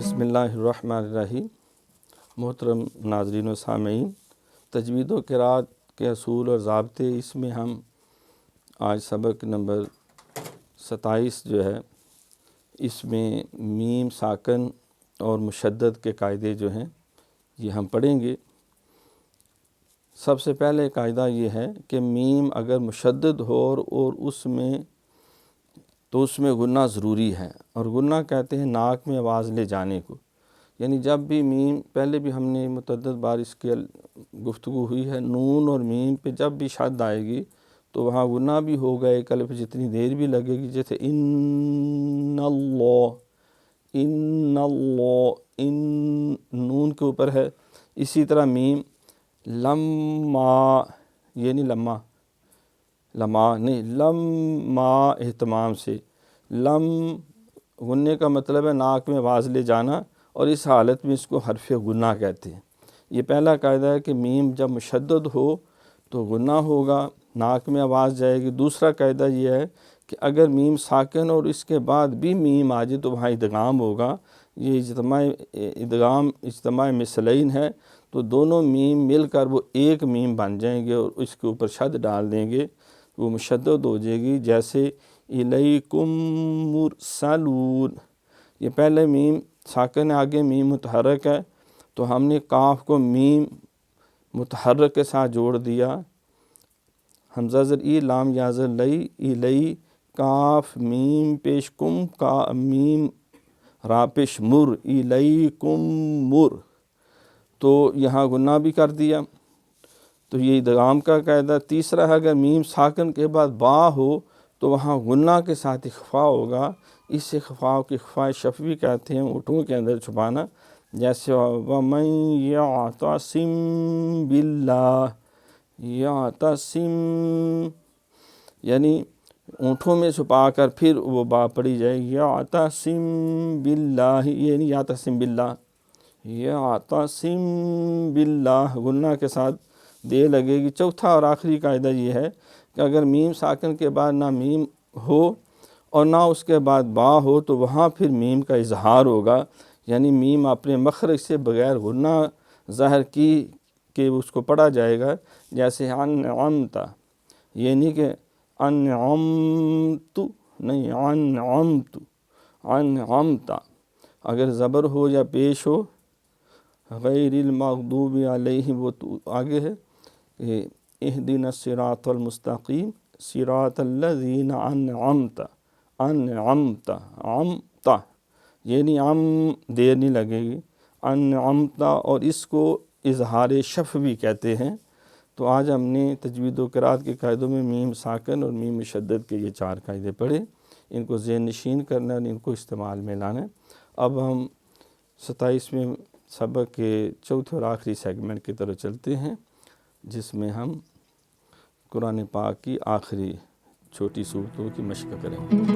بسم اللہ الرحمن الرحیم۔ محترم ناظرین و سامعین، تجوید و قرأت کے اصول اور ضابطے، اس میں ہم آج سبق نمبر 27 جو ہے، اس میں میم ساکن اور مشدد کے قاعدے جو ہیں یہ ہم پڑھیں گے۔ سب سے پہلے قاعدہ یہ ہے کہ میم اگر مشدد ہو اور اس میں غنہ ضروری ہے، اور غنہ کہتے ہیں ناک میں آواز لے جانے کو، یعنی جب بھی میم، پہلے بھی ہم نے متعدد بار اس کی گفتگو ہوئی ہے، نون اور میم پہ جب بھی شد آئے گی تو وہاں غنہ بھی ہوگا، ایک الف جتنی دیر بھی لگے گی، جیسے ان اللہ، ان اللہ، ان نون کے اوپر ہے۔ اسی طرح میم لما، یہ نہیں لما نہیں، لما اہتمام سے، لم غنے کا مطلب ہے ناک میں آواز لے جانا، اور اس حالت میں اس کو حرف غنہ کہتے ہیں۔ یہ پہلا قاعدہ ہے کہ میم جب مشدد ہو تو غنہ ہوگا، ناک میں آواز جائے گی۔ دوسرا قاعدہ یہ ہے کہ اگر میم ساکن اور اس کے بعد بھی میم آ جائے تو وہاں ادغام ہوگا۔ یہ ادغام اجتماع مثلین ہے، تو دونوں میم مل کر وہ ایک میم بن جائیں گے اور اس کے اوپر شد ڈال دیں گے، وہ مشدد ہو جائے گی۔ جیسے الیکم مرسلون، یہ پہلے میم ساکن ہے، آگے میم متحرک ہے، تو ہم نے کاف کو میم متحرک کے ساتھ جوڑ دیا، حمزہ زر ای، لام یا زر لئی، الی، کاف میم پیش کم، کا میم را پیش مر، الیکم مر، تو یہاں غنہ بھی کر دیا، تو یہ ادغام کا قاعدہ۔ تیسرا ہے اگر میم ساکن کے بعد با ہو تو وہاں غنہ کے ساتھ اخفا ہوگا، اس اخفاء کو اخفاء شفوی کہتے ہیں، اونٹوں کے اندر چھپانا۔ جیسے وَمَن یعتصم باللہ، یعتصم یعنی اونٹوں میں چھپا کر پھر وہ با پڑھی جائے، یعتصم باللہ، یہ نہیں یعتصم باللہ، یعتصم باللہ، غنہ کے ساتھ دے لگے گی۔ چوتھا اور آخری قاعدہ یہ ہے کہ اگر میم ساکن کے بعد نہ میم ہو اور نہ اس کے بعد با ہو تو وہاں پھر میم کا اظہار ہوگا، یعنی میم اپنے مخرج سے بغیر غنہ ظاہر کی کہ اس کو پڑھا جائے گا۔ جیسے انعمت، یہ نہیں کہ انعمت، نہیں، انعمت، انعمت، اگر زبر ہو یا پیش ہو، غیر المغضوب علیہم، وہ تو آگے ہے، اہدنا الصراط المستقیم صراط الذین انعمت، انعمت، عمت، یہ نہیں دیر نہیں لگے گی، انعمت، اور اس کو اظہار شفوی کہتے ہیں۔ تو آج ہم نے تجوید و قرأت کے قاعدوں میں میم ساکن اور میم مشدد کے یہ 4 قاعدے پڑھے، ان کو ذہن نشین کرنا اور ان کو استعمال میں لانا ہے۔ اب ہم 27ویں سبق کے چوتھے اور آخری سیگمنٹ کی طرف چلتے ہیں، جس میں ہم قرآن پاک کی آخری چھوٹی صورتوں کی مشق کریں گے۔